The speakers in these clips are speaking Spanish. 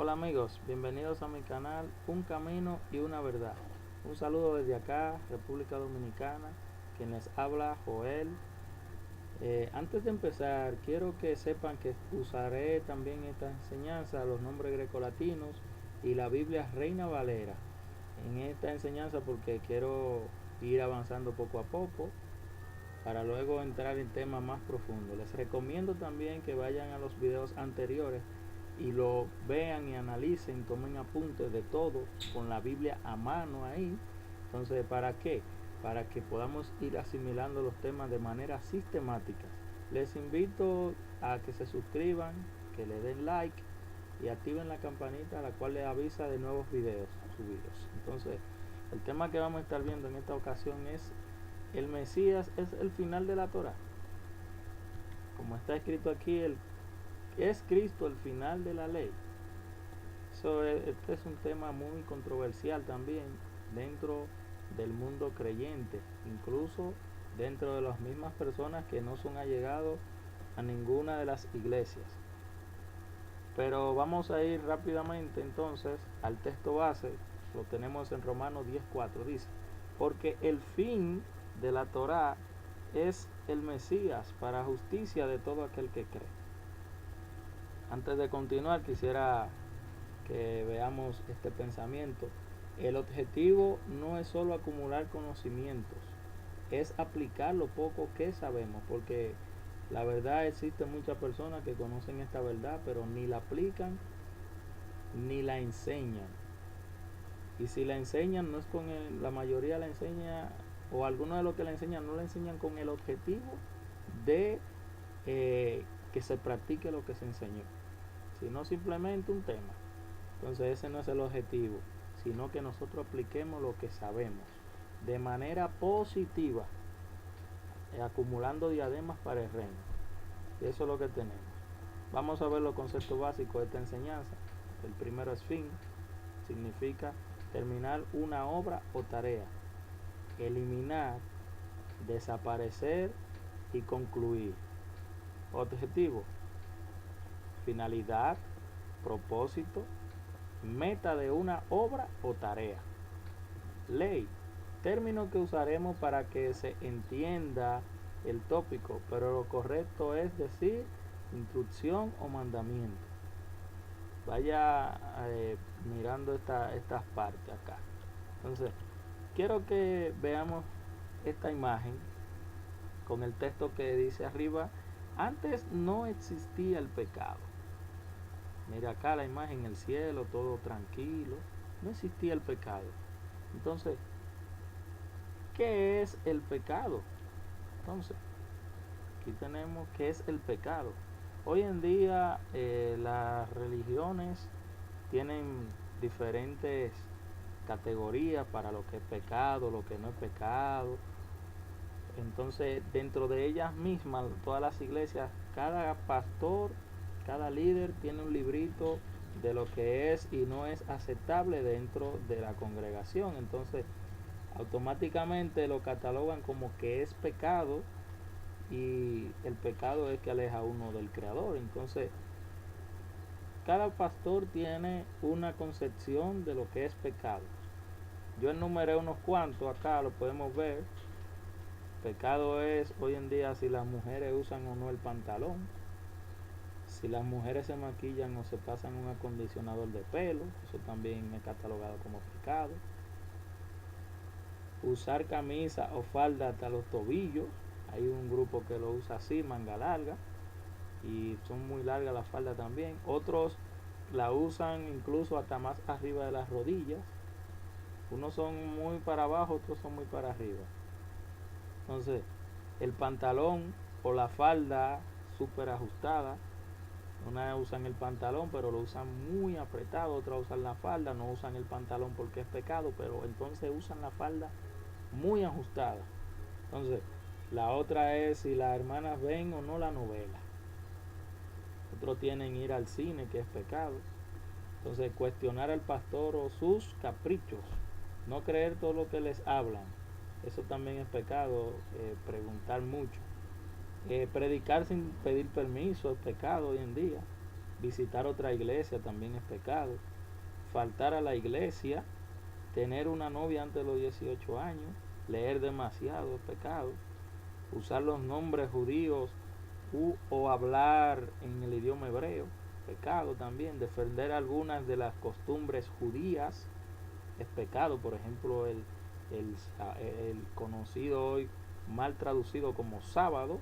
Hola amigos, bienvenidos a mi canal Un Camino y una Verdad. Un saludo desde acá, República Dominicana, quien les habla Joel. Antes de empezar, quiero que sepan que usaré también esta enseñanza, los nombres grecolatinos y la Biblia Reina Valera en esta enseñanza porque quiero ir avanzando poco a poco para luego entrar en temas más profundos. Les recomiendo también que vayan a los videos anteriores y lo vean y analicen, tomen apuntes de todo con la Biblia a mano ahí. Entonces, ¿para qué? Para que podamos ir asimilando los temas de manera sistemática. Les invito a que se suscriban, que le den like y activen la campanita, la cual les avisa de nuevos videos subidos. Entonces, el tema que vamos a estar viendo en esta ocasión es: el Mesías es el final de la Torá. Como está escrito aquí, ¿es Cristo el final de la ley? Este es un tema muy controversial también dentro del mundo creyente, incluso dentro de las mismas personas que no son allegados a ninguna de las iglesias. Pero vamos a ir rápidamente entonces al texto base. Lo tenemos en Romanos 10:4. Dice: porque el fin de la Torá es el Mesías para justicia de todo aquel que cree. Antes de continuar, quisiera que veamos este pensamiento. El objetivo no es solo acumular conocimientos, es aplicar lo poco que sabemos, porque la verdad, existe muchas personas que conocen esta verdad, pero ni la aplican ni la enseñan. Y si la enseñan, no es con la mayoría la enseña, o algunos de los que la enseñan no la enseñan con el objetivo de que se practique lo que se enseñó, sino simplemente un tema. Entonces ese no es el objetivo, sino que nosotros apliquemos lo que sabemos de manera positiva, acumulando diademas para el reino. Y eso es lo que tenemos. Vamos a ver los conceptos básicos de esta enseñanza. El primero es fin, significa terminar una obra o tarea, eliminar, desaparecer y concluir. Objetivo: finalidad, propósito, meta de una obra o tarea. Ley, término que usaremos para que se entienda el tópico, pero lo correcto es decir instrucción o mandamiento. Vaya mirando estas partes acá. Entonces, quiero que veamos esta imagen con el texto que dice arriba: antes no existía el pecado. Mira acá la imagen, el cielo, todo tranquilo, no existía el pecado. Entonces, ¿qué es el pecado? Entonces, aquí tenemos qué es el pecado. Hoy en día las religiones tienen diferentes categorías para lo que es pecado, lo que no es pecado. Entonces, dentro de ellas mismas, todas las iglesias, cada pastor, cada líder tiene un librito de lo que es y no es aceptable dentro de la congregación. Entonces, automáticamente lo catalogan como que es pecado, y el pecado es que aleja a uno del Creador. Entonces, cada pastor tiene una concepción de lo que es pecado. Yo enumeré unos cuantos acá, lo podemos ver. Pecado es hoy en día si las mujeres usan o no el pantalón, si las mujeres se maquillan o se pasan un acondicionador de pelo, eso también es catalogado como pecado. Usar camisa o falda hasta los tobillos, hay un grupo que lo usa así, manga larga, y son muy largas las faldas también. Otros la usan incluso hasta más arriba de las rodillas. Unos son muy para abajo, otros son muy para arriba. Entonces, el pantalón o la falda súper ajustada, una usan el pantalón pero lo usan muy apretado, otra usan la falda, no usan el pantalón porque es pecado, pero entonces usan la falda muy ajustada. Entonces, la otra es si las hermanas ven o no la novela. Otros tienen ir al cine, que es pecado. Entonces, cuestionar al pastor o sus caprichos, no creer todo lo que les hablan, eso también es pecado. Preguntar mucho, predicar sin pedir permiso es pecado hoy en día. Visitar otra iglesia también es pecado. Faltar a la iglesia, tener una novia antes de los 18 años, leer demasiado es pecado. Usar los nombres judíos o hablar en el idioma hebreo, pecado también. Defender algunas de las costumbres judías es pecado. Por ejemplo, el conocido hoy mal traducido como sábado.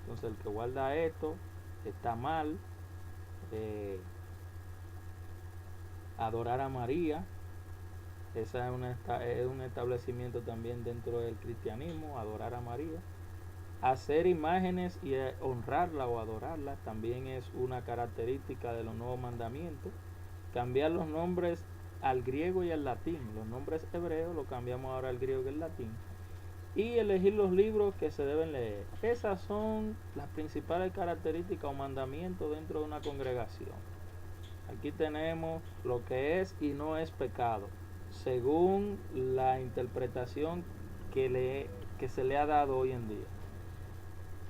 Entonces el que guarda esto está mal. Adorar a María, esa es un establecimiento también dentro del cristianismo, adorar a María. Hacer imágenes y honrarla o adorarla también es una característica de los nuevos mandamientos. Cambiar los nombres al griego y al latín. Los nombres hebreos los cambiamos ahora al griego y al latín. Y elegir los libros que se deben leer. Esas son las principales características o mandamientos dentro de una congregación. Aquí tenemos lo que es y no es pecado, según la interpretación que se le ha dado hoy en día.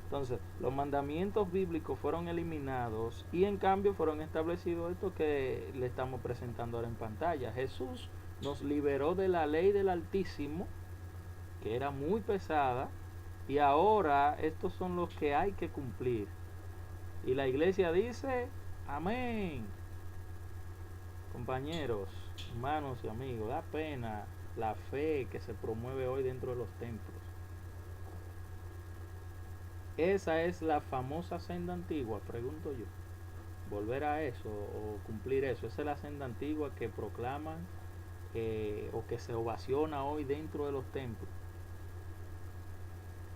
Entonces, los mandamientos bíblicos fueron eliminados y en cambio fueron establecidos esto que le estamos presentando ahora en pantalla. Jesús nos liberó de la ley del Altísimo, que era muy pesada, y ahora estos son los que hay que cumplir. Y la iglesia dice, amén. Compañeros, hermanos y amigos, da pena la fe que se promueve hoy dentro de los templos. Esa es la famosa senda antigua, pregunto yo. Volver a eso o cumplir eso. Esa es la senda antigua que proclaman o que se ovaciona hoy dentro de los templos.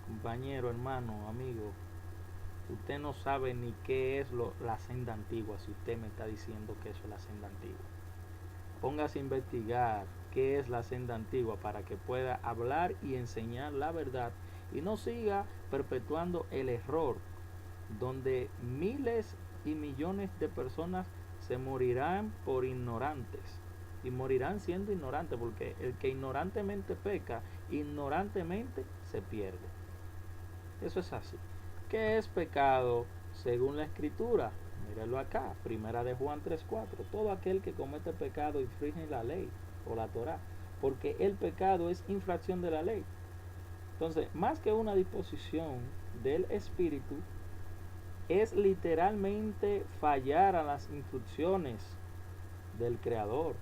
Compañero, hermano, amigo, usted no sabe ni qué es la senda antigua si usted me está diciendo que eso es la senda antigua. Póngase a investigar qué es la senda antigua para que pueda hablar y enseñar la verdad y no siga perpetuando el error donde miles y millones de personas se morirán por ignorantes y morirán siendo ignorantes, porque el que ignorantemente peca, ignorantemente se pierde. Eso es así. ¿Qué es pecado según la Escritura? Míralo acá, primera de Juan 3:4. Todo aquel que comete pecado infringe la ley o la Torá, porque el pecado es infracción de la ley. Entonces, más que una disposición del espíritu, es literalmente fallar a las instrucciones del Creador.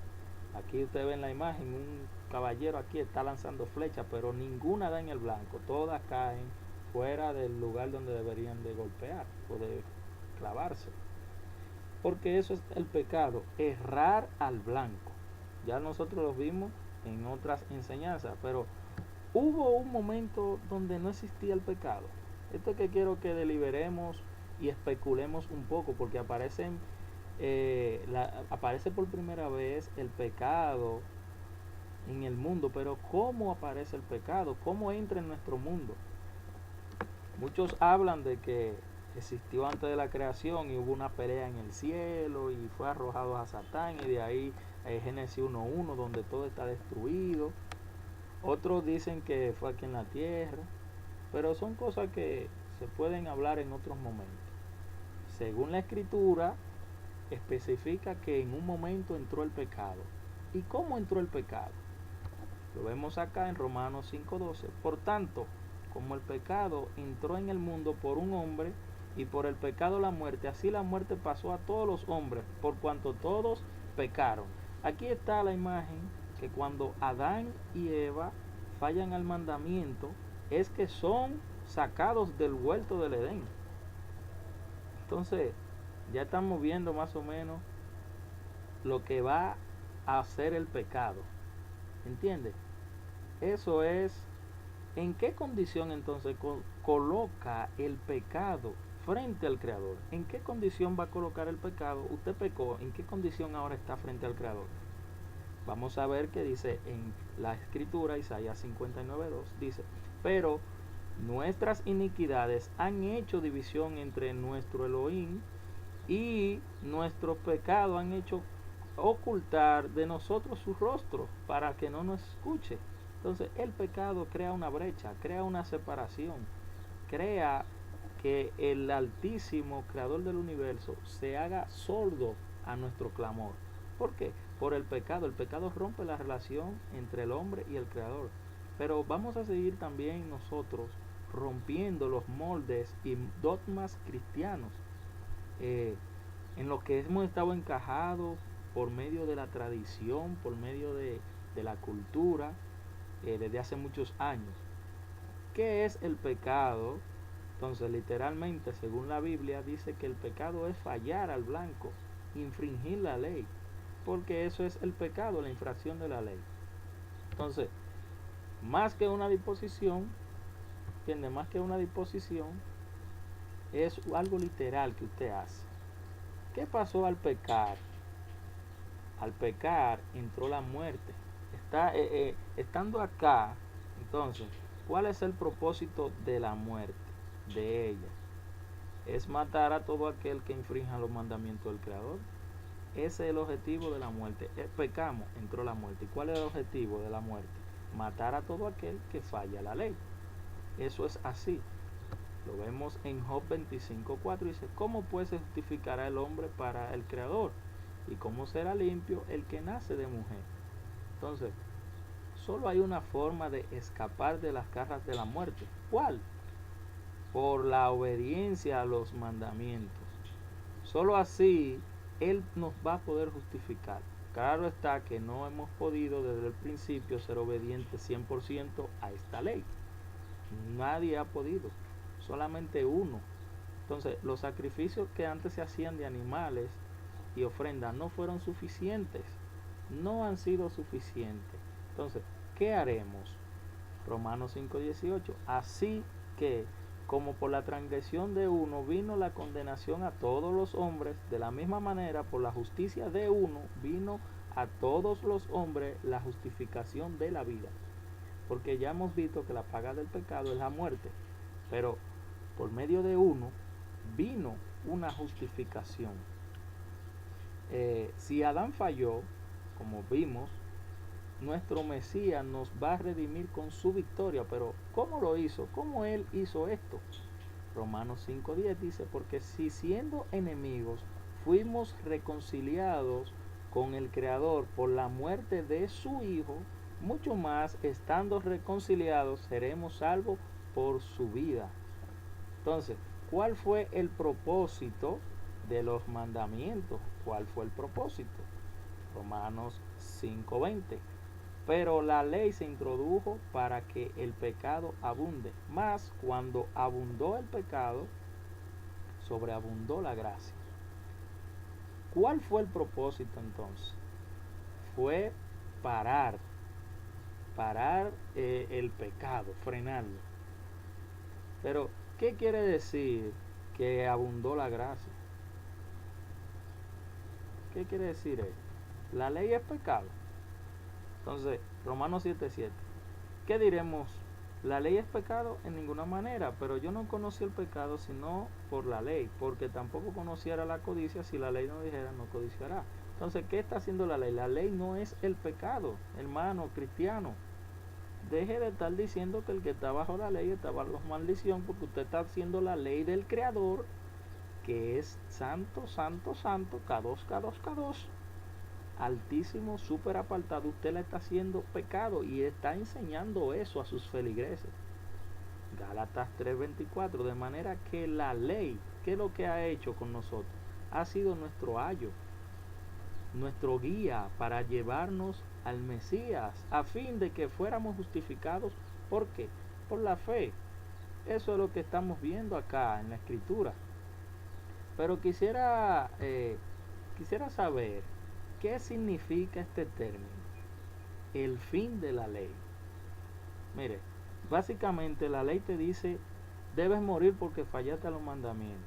Aquí usted ve en la imagen un caballero aquí está lanzando flechas, pero ninguna da en el blanco, todas caen fuera del lugar donde deberían de golpear o de clavarse. Porque eso es el pecado, errar al blanco. Ya nosotros lo vimos en otras enseñanzas, pero hubo un momento donde no existía el pecado. Esto es que quiero que deliberemos y especulemos un poco, porque aparece por primera vez el pecado en el mundo. Pero ¿cómo aparece el pecado? ¿Cómo entra en nuestro mundo? Muchos hablan de que existió antes de la creación y hubo una pelea en el cielo y fue arrojado a Satán, y de ahí Génesis 1:1 donde todo está destruido. Otros dicen que fue aquí en la tierra, pero son cosas que se pueden hablar en otros momentos. Según la Escritura, especifica que en un momento entró el pecado. ¿Y cómo entró el pecado? Lo vemos acá en Romanos 5:12. Por tanto, como el pecado entró en el mundo por un hombre, y por el pecado la muerte, así la muerte pasó a todos los hombres, por cuanto todos pecaron. Aquí está la imagen que cuando Adán y Eva fallan al mandamiento, es que son sacados del huerto del Edén. Entonces, ya estamos viendo más o menos lo que va a hacer el pecado. ¿Entiende? Eso es, ¿en qué condición entonces coloca el pecado frente al Creador? ¿En qué condición va a colocar el pecado? Usted pecó, ¿en qué condición ahora está frente al Creador? Vamos a ver qué dice en la Escritura, Isaías 59:2. Dice, pero nuestras iniquidades han hecho división entre nuestro Elohim, y nuestros pecados han hecho ocultar de nosotros su rostro para que no nos escuche. Entonces el pecado crea una brecha, crea una separación, crea que el Altísimo, Creador del universo, se haga sordo a nuestro clamor. ¿Por qué? Por el pecado. El pecado rompe la relación entre el hombre y el Creador. Pero vamos a seguir también nosotros rompiendo los moldes y dogmas cristianos en los que hemos estado encajados por medio de la tradición, por medio de la cultura, desde hace muchos años. ¿Qué es el pecado? Entonces, literalmente, según la Biblia, dice que el pecado es fallar al blanco, infringir la ley, porque eso es el pecado, la infracción de la ley. Entonces, más que una disposición, ¿entiende? Más que una disposición, es algo literal que usted hace. ¿Qué pasó al pecar? Al pecar entró la muerte. Estando acá, entonces, ¿cuál es el propósito de la muerte? De ella. Es matar a todo aquel que infrinja los mandamientos del Creador. Ese es el objetivo de la muerte. Pecamos, entró la muerte. ¿Y cuál es el objetivo de la muerte? Matar a todo aquel que falla la ley. Eso es así. Lo vemos en Job 25:4. Dice, ¿cómo pues se justificará el hombre para el Creador? ¿Y cómo será limpio el que nace de mujer? Entonces, solo hay una forma de escapar de las garras de la muerte. ¿Cuál? Por la obediencia a los mandamientos. Solo así Él nos va a poder justificar. Claro está que no hemos podido desde el principio ser obedientes 100% a esta ley. Nadie ha podido, solamente uno. Entonces, los sacrificios que antes se hacían de animales y ofrendas no fueron suficientes, no han sido suficientes. Entonces, ¿qué haremos? Romanos 5:18. Así que, como por la transgresión de uno vino la condenación a todos los hombres, de la misma manera por la justicia de uno vino a todos los hombres la justificación de la vida. Porque ya hemos visto que la paga del pecado es la muerte, pero por medio de uno vino una justificación. Si Adán falló, como vimos, nuestro Mesías nos va a redimir con su victoria. Pero ¿cómo lo hizo? ¿Cómo Él hizo esto? Romanos 5:10 dice, porque si siendo enemigos fuimos reconciliados con el Creador por la muerte de su Hijo, mucho más estando reconciliados seremos salvos por su vida. Entonces, ¿cuál fue el propósito de los mandamientos? ¿Cuál fue el propósito? Romanos 5:20. Pero la ley se introdujo para que el pecado abunde. Mas cuando abundó el pecado, sobreabundó la gracia. ¿Cuál fue el propósito entonces? Fue parar el pecado, frenarlo. Pero, ¿qué quiere decir que abundó la gracia? ¿Qué quiere decir eso? La ley es pecado. Entonces, Romanos 7:7. ¿Qué diremos? La ley es pecado en ninguna manera, pero yo no conocí el pecado sino por la ley, porque tampoco conociera la codicia si la ley no dijera no codiciará. Entonces, ¿qué está haciendo la ley? La ley no es el pecado, hermano cristiano. Deje de estar diciendo que el que está bajo la ley está bajo maldición, porque usted está haciendo la ley del Creador, que es santo, santo, santo, K2, K2, K2. Altísimo, súper apartado. Usted le está haciendo pecado y está enseñando eso a sus feligreses. Gálatas 3:24. De manera que la ley, ¿qué es lo que ha hecho con nosotros? Ha sido nuestro ayo, nuestro guía para llevarnos al Mesías, a fin de que fuéramos justificados. ¿Por qué? Por la fe. Eso es lo que estamos viendo acá en la Escritura. Pero quisiera saber qué significa este término, el fin de la ley. Mire, básicamente la ley te dice, debes morir porque fallaste a los mandamientos.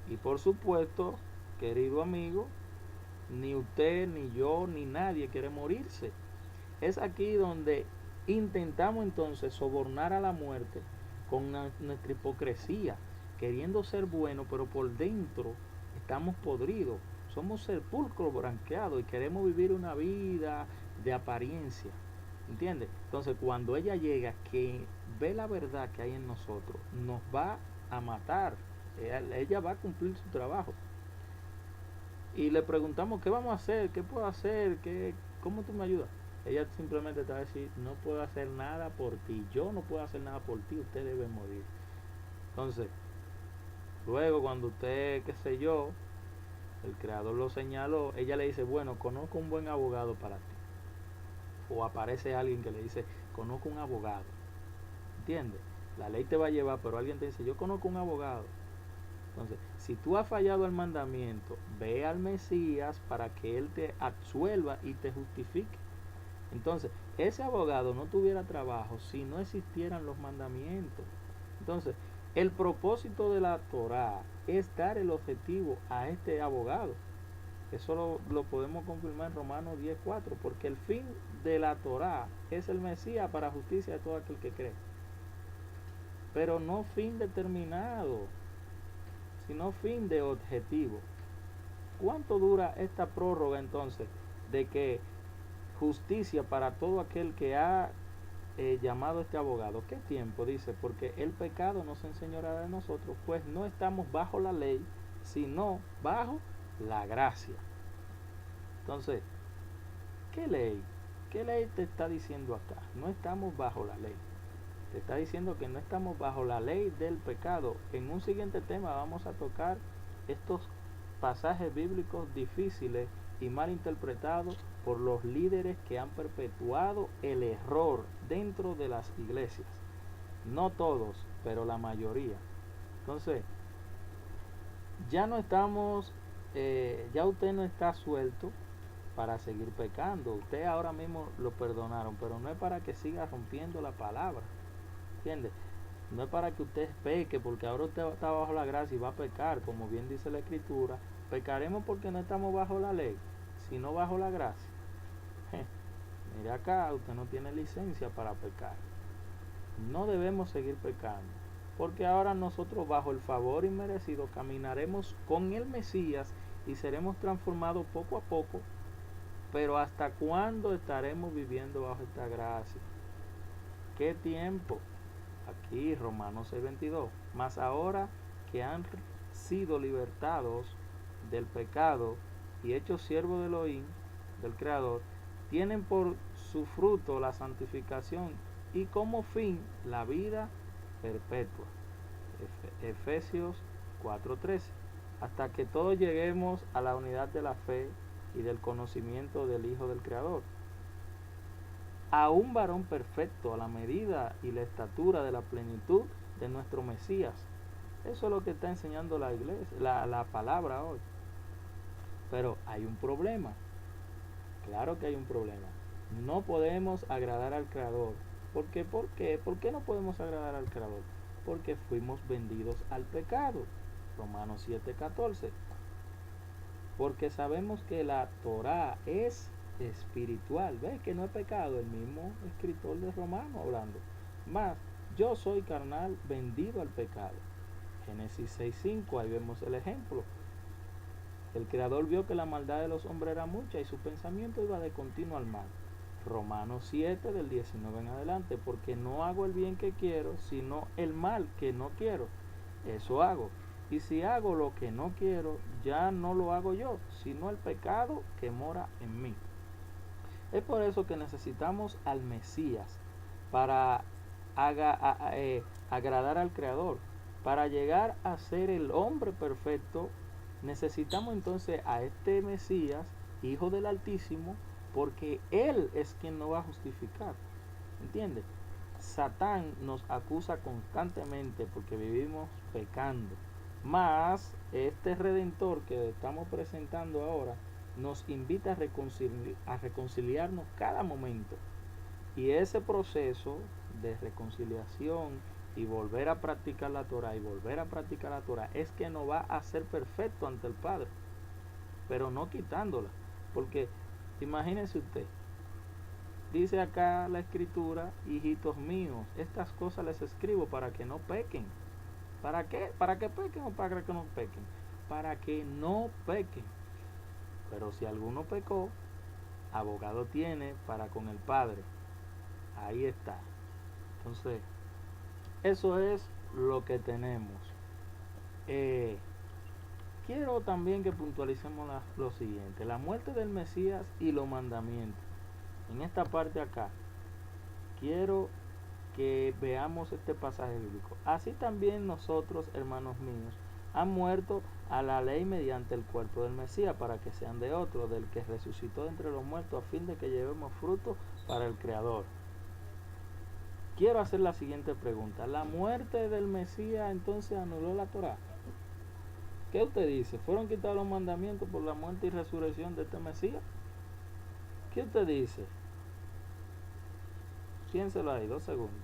Y por supuesto, querido amigo, ni usted, ni yo, ni nadie quiere morirse. Es aquí donde intentamos entonces sobornar a la muerte con nuestra hipocresía, queriendo ser bueno, pero por dentro estamos podridos. Somos sepulcros branqueados y queremos vivir una vida de apariencia. ¿Entiendes? Entonces, cuando ella llega, que ve la verdad que hay en nosotros, nos va a matar. Ella va a cumplir su trabajo. Y le preguntamos, ¿qué vamos a hacer? ¿Qué puedo hacer? ¿Cómo tú me ayudas? Ella simplemente te va a decir, no puedo hacer nada por ti, yo no puedo hacer nada por ti, usted debe morir. Entonces, luego cuando usted, qué sé yo, el creador lo señaló, ella le dice, bueno, conozco un buen abogado para ti. O aparece alguien que le dice, conozco un abogado. ¿Entiendes? La ley te va a llevar, pero alguien te dice, yo conozco un abogado. Entonces, si tú has fallado el mandamiento, ve al Mesías para que Él te absuelva y te justifique. Entonces, ese abogado no tuviera trabajo si no existieran los mandamientos. Entonces, el propósito de la Torá es dar el objetivo a este abogado. Eso lo podemos confirmar en Romanos 10:4, porque el fin de la Torá es el Mesías para justicia de todo aquel que cree. Pero no fin determinado, sino fin de objetivo. ¿Cuánto dura esta prórroga entonces de que justicia para todo aquel que ha llamado a este abogado? ¿Qué tiempo? Dice, porque el pecado no se enseñoreará de nosotros, pues no estamos bajo la ley, sino bajo la gracia. Entonces, ¿qué ley? ¿Qué ley te está diciendo acá? No estamos bajo la ley. Te está diciendo que no estamos bajo la ley del pecado. En un siguiente tema vamos a tocar estos pasajes bíblicos difíciles y mal interpretados por los líderes que han perpetuado el error dentro de las iglesias. No todos, pero la mayoría. Entonces, ya no estamos, ya usted no está suelto para seguir pecando. Usted ahora mismo lo perdonaron, pero no es para que siga rompiendo la palabra. ¿Entiende? No es para que usted peque, porque ahora usted está bajo la gracia y va a pecar, como bien dice la Escritura. Pecaremos porque no estamos bajo la ley, sino bajo la gracia. Mire acá, usted no tiene licencia para pecar. No debemos seguir pecando, porque ahora nosotros bajo el favor inmerecido caminaremos con el Mesías y seremos transformados poco a poco. Pero ¿hasta cuándo estaremos viviendo bajo esta gracia? ¿Qué tiempo? Aquí Romanos 6:22. Mas ahora que han sido libertados del pecado y hechos siervos de Elohim, del Creador, tienen por su fruto la santificación y como fin la vida perpetua. Efesios 4:13. Hasta que todos lleguemos a la unidad de la fe y del conocimiento del Hijo del Creador, a un varón perfecto, a la medida y la estatura de la plenitud de nuestro Mesías. Eso es lo que está enseñando la iglesia, la palabra hoy. Pero hay un problema. Claro que hay un problema. No podemos agradar al Creador. ¿Por qué? ¿Por qué? ¿Por qué no podemos agradar al Creador? Porque fuimos vendidos al pecado. Romanos 7:14. Porque sabemos que la Torá es espiritual. ¿Ves que no es pecado? El mismo escritor de Romanos hablando. Más, yo soy carnal vendido al pecado. Génesis 6:5, ahí vemos el ejemplo. El Creador vio que la maldad de los hombres era mucha y su pensamiento iba de continuo al mal. Romanos 7 del 19 en adelante, porque no hago el bien que quiero, sino el mal que no quiero. Eso hago. Y si hago lo que no quiero, ya no lo hago yo, sino el pecado que mora en mí. Es por eso que necesitamos al Mesías para agradar al Creador. Para llegar a ser el hombre perfecto, necesitamos entonces a este Mesías, Hijo del Altísimo, porque Él es quien nos va a justificar. ¿Entiendes? Satán nos acusa constantemente porque vivimos pecando. Mas este Redentor que estamos presentando ahora nos invita a reconciliarnos cada momento. Y ese proceso de reconciliación y volver a practicar la Torah y volver a practicar la Torah es que nos va a hacer perfecto ante el Padre, pero no quitándola. Porque imagínense usted, dice acá la Escritura, hijitos míos, estas cosas les escribo para que no pequen. ¿Para qué? ¿Para que pequen o para que no pequen? Para que no pequen. Pero si alguno pecó, abogado tiene para con el Padre. Ahí está. Entonces, eso es lo que tenemos. Eh, quiero también que puntualicemos lo siguiente: la muerte del Mesías y los mandamientos. En esta parte acá, quiero que veamos este pasaje bíblico. Así también nosotros, hermanos míos, han muerto a la ley mediante el cuerpo del Mesías, para que sean de otro, del que resucitó de entre los muertos, a fin de que llevemos fruto para el Creador. Quiero hacer la siguiente pregunta: ¿la muerte del Mesías entonces anuló la Torá? ¿Qué usted dice? ¿Fueron quitados los mandamientos por la muerte y resurrección de este Mesías? ¿Qué usted dice? Piénselo ahí, 2 segundos.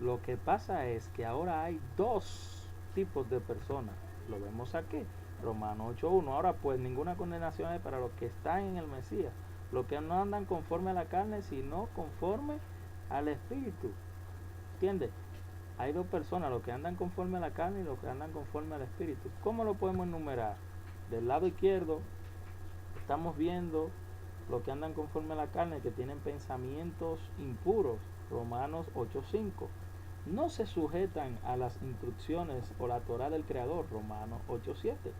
Lo que pasa es que ahora hay dos tipos de personas. Lo vemos aquí, Romanos 8:1. Ahora pues ninguna condenación hay para los que están en el Mesías, los que no andan conforme a la carne, sino conforme al Espíritu. ¿Entiendes? Hay dos personas, los que andan conforme a la carne y los que andan conforme al Espíritu. ¿Cómo lo podemos enumerar? Del lado izquierdo estamos viendo los que andan conforme a la carne, que tienen pensamientos impuros, Romanos 8:5. No se sujetan a las instrucciones o la Torá del Creador, Romanos 8:7.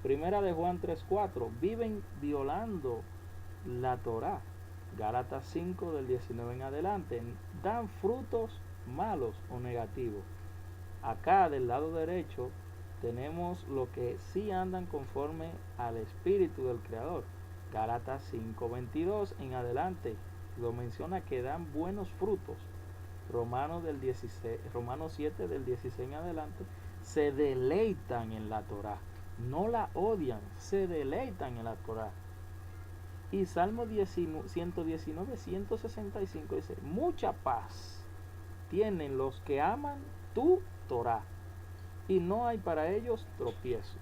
Primera de Juan 3:4. Viven violando la Torá, Gálatas 5 del 19 en adelante. Dan frutos malos o negativos. Acá del lado derecho tenemos lo que sí andan conforme al Espíritu del Creador, Gálatas 5:22 en adelante. Lo menciona que dan buenos frutos. Romanos 7 del 16 en adelante. Se deleitan en la Torá, no la odian, se deleitan en la Torá. Y Salmo 119, 165 dice: mucha paz tienen los que aman tu Torá, y no hay para ellos tropiezo.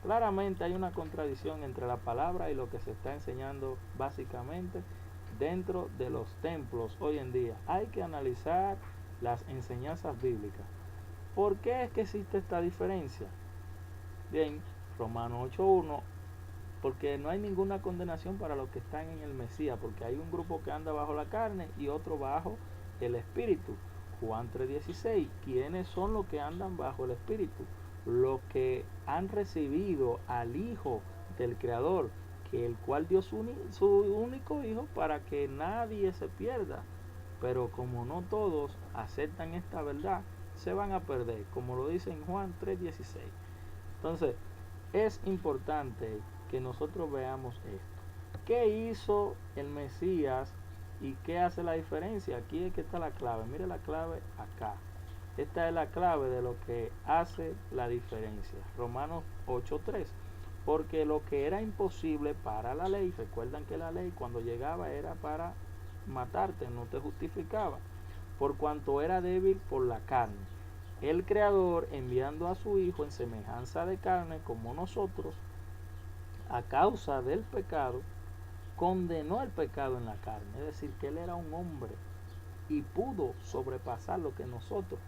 Claramente hay una contradicción entre la palabra y lo que se está enseñando básicamente dentro de los templos hoy en día. Hay que analizar las enseñanzas bíblicas. ¿Por qué es que existe esta diferencia? Bien, Romanos 8:1, porque no hay ninguna condenación para los que están en el Mesías, porque hay un grupo que anda bajo la carne y otro bajo el Espíritu. Juan 3:16, ¿quiénes son los que andan bajo el Espíritu? Los que han recibido al Hijo del Creador, que el cual dio su único Hijo para que nadie se pierda. Pero como no todos aceptan esta verdad, se van a perder, como lo dice en Juan 3:16. Entonces, es importante que nosotros veamos esto. ¿Qué hizo el Mesías y qué hace la diferencia? Aquí es que está la clave. Mire la clave acá. Esta es la clave de lo que hace la diferencia. Romanos 8:3. Porque lo que era imposible para la ley, recuerdan que la ley cuando llegaba era para matarte, no te justificaba, por cuanto era débil por la carne. El Creador, enviando a su Hijo en semejanza de carne como nosotros, a causa del pecado, condenó el pecado en la carne. Es decir, que Él era un hombre y pudo sobrepasar lo que nosotros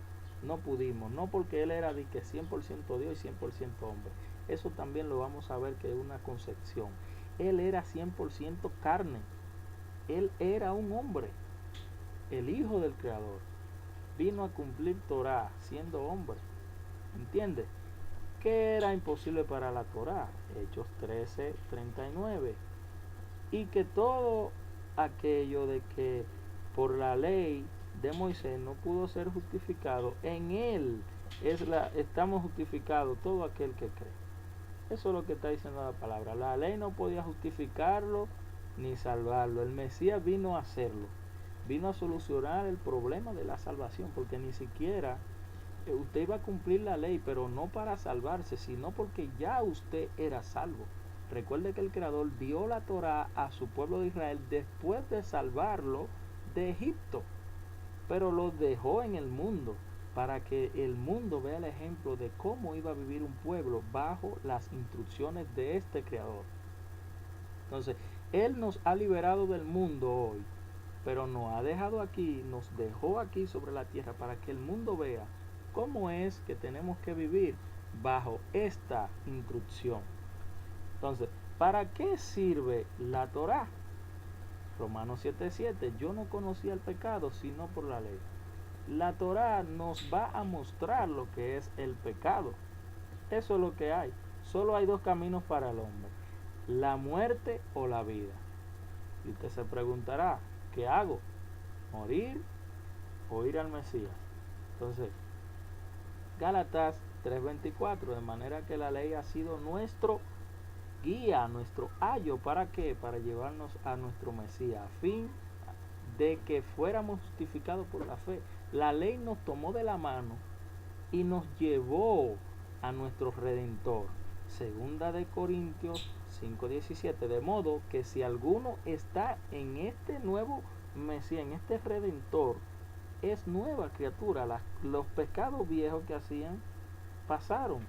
no pudimos. No porque Él era de que 100% Dios y 100% hombre. Eso también lo vamos a ver que es una concepción. Él era 100% carne. Él era un hombre, el Hijo del Creador. Vino a cumplir Torá siendo hombre. ¿Entiendes? ¿Qué era imposible para la Torá? Hechos 13:39. Y que todo aquello de que por la ley de Moisés no pudo ser justificado, en él estamos justificados todo aquel que cree. Eso es lo que está diciendo la palabra. La ley no podía justificarlo ni salvarlo. El Mesías vino a hacerlo. Vino a solucionar el problema de la salvación, porque ni siquiera usted iba a cumplir la ley, pero no para salvarse, sino porque ya usted era salvo. Recuerde que el Creador dio la Torá a su pueblo de Israel después de salvarlo de Egipto, pero lo dejó en el mundo para que el mundo vea el ejemplo de cómo iba a vivir un pueblo bajo las instrucciones de este Creador. Entonces, Él nos ha liberado del mundo hoy, pero nos ha dejado aquí, nos dejó aquí sobre la tierra para que el mundo vea cómo es que tenemos que vivir bajo esta instrucción. Entonces, ¿para qué sirve la Torá? Romanos 7:7, yo no conocía el pecado sino por la ley. La Torá nos va a mostrar lo que es el pecado. Eso es lo que hay. Solo hay dos caminos para el hombre: la muerte o la vida. Y usted se preguntará, ¿qué hago? ¿Morir o ir al Mesías? Entonces, Gálatas 3:24, de manera que la ley ha sido nuestro guía, nuestro ayo. ¿Para qué? Para llevarnos a nuestro Mesías, a fin de que fuéramos justificados por la fe. La ley nos tomó de la mano y nos llevó a nuestro Redentor. Segunda de Corintios 5:17, de modo que si alguno está en este nuevo Mesías, en este Redentor, es nueva criatura. Los pecados viejos que hacían pasaron.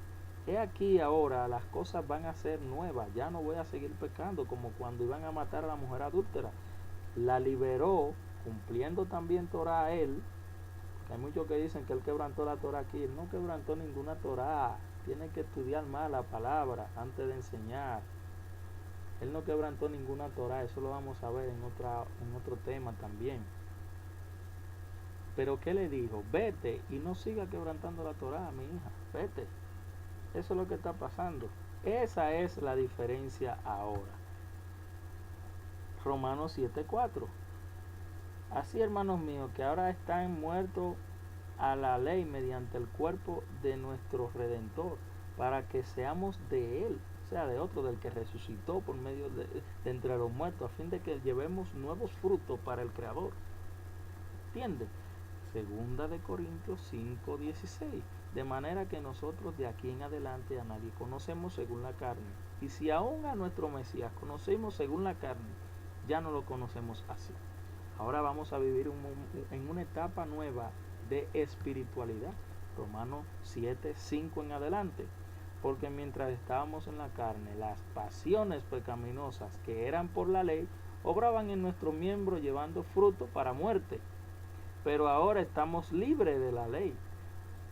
He aquí ahora las cosas van a ser nuevas. Ya no voy a seguir pecando como cuando iban a matar a la mujer adúltera. La liberó, cumpliendo también Torah a él. Hay muchos que dicen que él quebrantó la Torah aquí. Él no quebrantó ninguna Torah. Tiene que estudiar más la palabra antes de enseñar. Él no quebrantó ninguna Torah. Eso lo vamos a ver en otro tema también. Pero ¿qué le dijo? Vete y no siga quebrantando la Torah, mi hija. Vete. Eso es lo que está pasando. Esa es la diferencia ahora. Romanos 7:4. Así, hermanos míos, que ahora están muertos a la ley mediante el cuerpo de nuestro Redentor, para que seamos de Él, o sea, de otro, del que resucitó por medio de entre los muertos, a fin de que llevemos nuevos frutos para el Creador. ¿Entiendes? Segunda de Corintios 5:16. De manera que nosotros de aquí en adelante a nadie conocemos según la carne. Y si aún a nuestro Mesías conocemos según la carne, ya no lo conocemos así. Ahora vamos a vivir en una etapa nueva de espiritualidad. Romanos 7:5 en adelante. Porque mientras estábamos en la carne, las pasiones pecaminosas que eran por la ley obraban en nuestros miembros llevando fruto para muerte. Pero ahora estamos libres de la ley,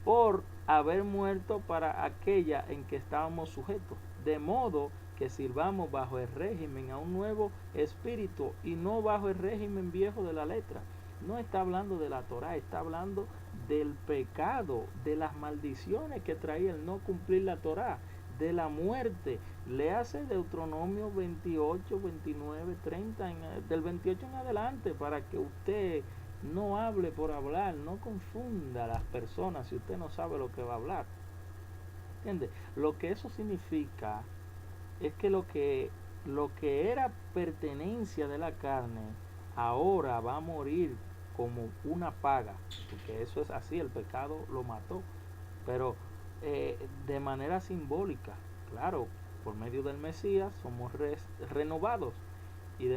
por haber muerto para aquella en que estábamos sujetos, de modo que sirvamos bajo el régimen a un nuevo espíritu y no bajo el régimen viejo de la letra. No está hablando de la Torá, está hablando del pecado, de las maldiciones que traía el no cumplir la Torá, de la muerte. Le hace Deuteronomio 28, 29, 30, del 28 en adelante, para que usted no hable por hablar, no confunda a las personas si usted no sabe lo que va a hablar. ¿Entiende? Lo que eso significa es que lo que era pertenencia de la carne ahora va a morir como una paga, porque eso es así, el pecado lo mató, pero de manera simbólica. Claro, por medio del Mesías somos renovados y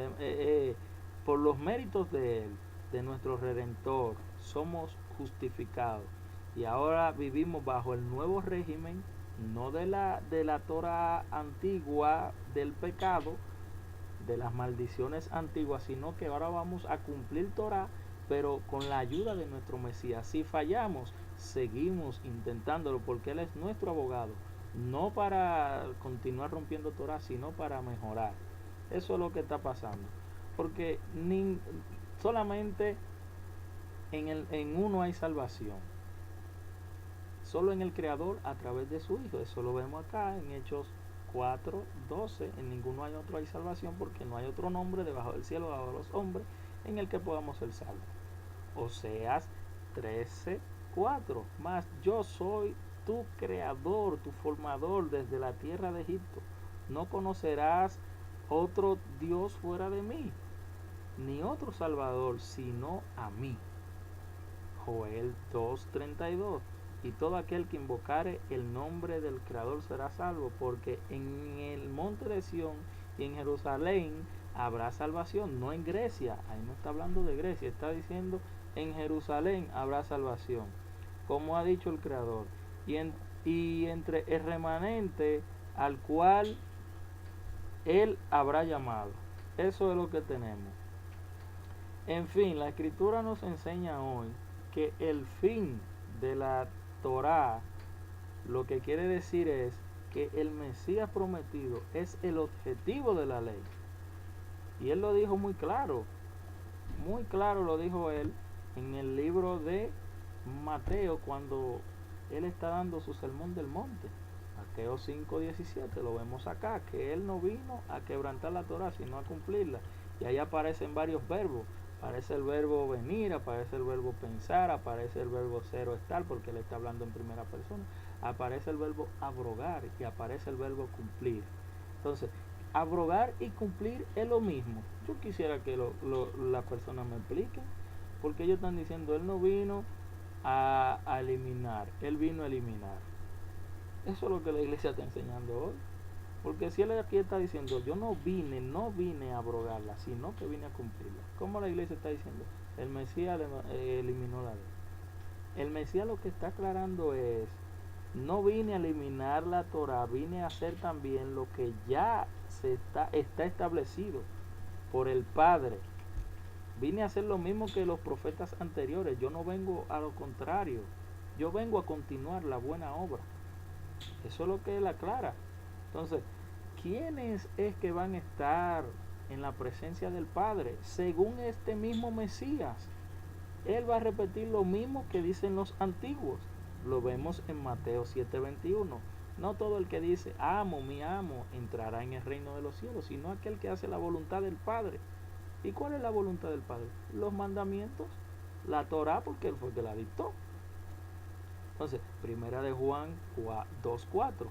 por los méritos de él, de nuestro Redentor, somos justificados y ahora vivimos bajo el nuevo régimen, no de la Torah antigua del pecado, de las maldiciones antiguas, sino que ahora vamos a cumplir Torah, pero con la ayuda de nuestro Mesías. Si fallamos, seguimos intentándolo, porque Él es nuestro abogado, no para continuar rompiendo Torah, sino para mejorar. Eso es lo que está pasando, porque solamente en uno hay salvación, solo en el Creador a través de su Hijo. Eso lo vemos acá en Hechos 4:12. En ninguno hay otro hay salvación, porque no hay otro nombre debajo del cielo dado a los hombres en el que podamos ser salvos. Oseas 13:4. Mas yo soy tu creador, tu formador desde la tierra de Egipto. No conocerás otro Dios fuera de mí, ni otro Salvador sino a mí. Joel 2:32. Y todo aquel que invocare el nombre del Creador será salvo, porque en el monte de Sión y en Jerusalén habrá salvación, no en Grecia. Ahí no está hablando de Grecia, está diciendo en Jerusalén habrá salvación, como ha dicho el Creador, y entre el remanente al cual Él habrá llamado. Eso es lo que tenemos. En fin, la Escritura nos enseña hoy que el fin de la Torá, lo que quiere decir es que el Mesías prometido es el objetivo de la ley. Y Él lo dijo muy claro lo dijo Él en el libro de Mateo cuando él está dando su sermón del monte. Mateo 5:17, lo vemos acá, que él no vino a quebrantar la Torá, sino a cumplirla. Y ahí aparecen varios verbos. Aparece el verbo venir, aparece el verbo pensar, aparece el verbo ser o estar, porque él está hablando en primera persona. Aparece el verbo abrogar y aparece el verbo cumplir. Entonces, abrogar y cumplir es lo mismo. Yo quisiera que las personas me expliquen, porque ellos están diciendo, él no vino a eliminar, él vino a eliminar. Eso es lo que la iglesia está enseñando hoy. Porque si él aquí está diciendo, yo no vine a abrogarla, sino que vine a cumplirla. ¿Cómo la iglesia está diciendo? El Mesías eliminó la ley. El Mesías lo que está aclarando es, no vine a eliminar la Torah, vine a hacer también lo que ya está establecido por el Padre. Vine a hacer lo mismo que los profetas anteriores. Yo no vengo a lo contrario. Yo vengo a continuar la buena obra. Eso es lo que él aclara. Entonces, ¿quiénes es que van a estar en la presencia del Padre? Según este mismo Mesías, él va a repetir lo mismo que dicen los antiguos. Lo vemos en Mateo 7:21. No todo el que dice, mi amo, entrará en el reino de los cielos, sino aquel que hace la voluntad del Padre. ¿Y cuál es la voluntad del Padre? Los mandamientos, la Torá, porque él fue el que la dictó. Entonces, primera de Juan 2:4.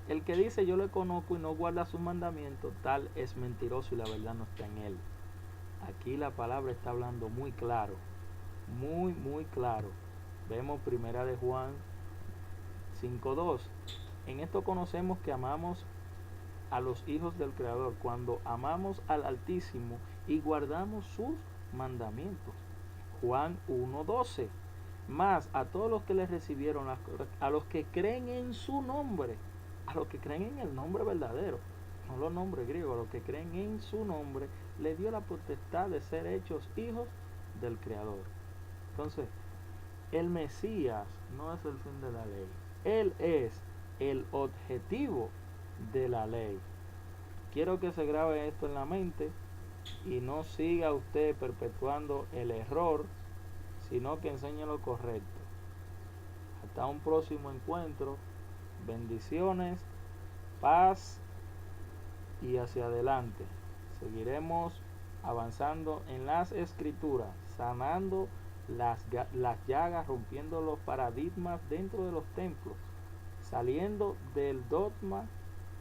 El que dice yo le conozco y no guarda sus mandamientos, tal es mentiroso y la verdad no está en él. Aquí la palabra está hablando muy claro, muy claro. Vemos primera de Juan 5:2. En esto conocemos que amamos a los hijos del Creador, cuando amamos al Altísimo y guardamos sus mandamientos. Juan 1:12. Más a todos los que le recibieron, a los que creen en su nombre, a los que creen en el nombre verdadero, no los nombres griegos, a los que creen en su nombre, le dio la potestad de ser hechos hijos del Creador. Entonces, el Mesías no es el fin de la ley, él es el objetivo de la ley. Quiero que se grabe esto en la mente y no siga usted perpetuando el error, sino que enseñe lo correcto. Hasta un próximo encuentro. Bendiciones, paz y hacia adelante. Seguiremos avanzando en las escrituras, sanando las llagas, rompiendo los paradigmas dentro de los templos, saliendo del dogma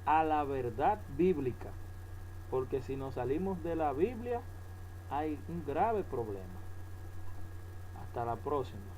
a la verdad bíblica. Porque si nos salimos de la Biblia, hay un grave problema. Hasta la próxima.